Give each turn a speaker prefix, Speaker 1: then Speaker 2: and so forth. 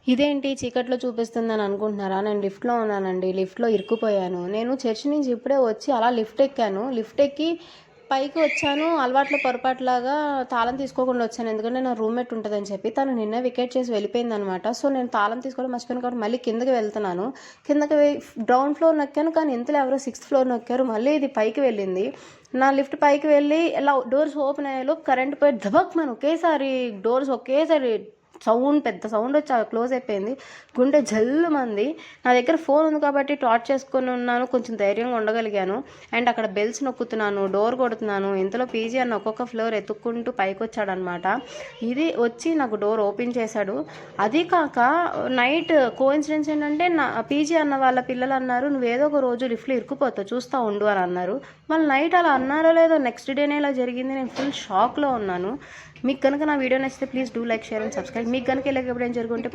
Speaker 1: ఇదేంటి చీకట్లో చూపిస్తుందని అనుకుంటున్నారా? నేను లిఫ్ట్‌లో ఉన్నానండి. లిఫ్ట్‌లో ఇరుక్కుపోయాను. నేను చర్చ్ నుంచి ఇప్పుడే వచ్చి అలా లిఫ్ట్ ఎక్కాను. లిఫ్ట్ ఎక్కి పైకి వచ్చాను. అలవాట్లో పొరపాటులాగా తాళం తీసుకోకుండా వచ్చాను. ఎందుకంటే నా రూమ్‌మేట్ ఉంటదని చెప్పి. తను నిన్నే వెకేట్ చేసి వెళ్ళిపోయిందనమాట. సో, నేను తాళం తీసుకోవడం మర్చిపోయాను కాబట్టి మళ్ళీ కిందకి వెళ్తున్నాను. కిందకి గ్రౌండ్ ఫ్లోర్ నొక్కాను. కానీ ఇంతలో ఎవరో సిక్స్త్ ఫ్లోర్ నొక్కారు. మళ్ళీ ఇది పైకి వెళ్ళింది. నా లిఫ్ట్ పైకి వెళ్ళి ఇలా డోర్స్ ఓపెన్ అయ్యేలోపు కరెంట్ పోయి ధబక్‌మని ఒకేసారి డోర్స్ ఒకేసారి పెద్ద సౌండ్ వచ్చి క్లోజ్ అయిపోయింది. గుండె జల్లుమంది. నా దగ్గర ఫోన్ ఉంది కాబట్టి టార్చ్ చేసుకొని ఉన్నాను. కొంచెం ధైర్యంగా ఉండగలిగాను. అండ్ అక్కడ బెల్స్ నొక్కుతున్నాను, డోర్ కొడుతున్నాను. ఇంతలో పీజీ అన్న ఒక్కొక్క ఫ్లోర్ ఎత్తుక్కుంటూ పైకి వచ్చాడనమాట. ఇది వచ్చి నాకు డోర్ ఓపెన్ చేశాడు. అది కాక నైట్ కోఇన్సిడెన్స్ ఏంటంటే నా పీజీ అన్న వాళ్ళ పిల్లలు అన్నారు, నువ్వేదో ఒక రోజు లిఫ్ట్లో ఇరుక్కుపోతావు చూస్తూ ఉండు అని అన్నారు. వాళ్ళు నైట్ అలా అన్నారో లేదో నెక్స్ట్ డేనే ఇలా జరిగింది. నేను ఫుల్ షాక్లో ఉన్నాను. మీకు కనుక నా వీడియో నచ్చితే please do like, share and subscribe. మీకు కనుక ఇలాగ ఎప్పుడైనా జరుగుంటే ప్లీజ్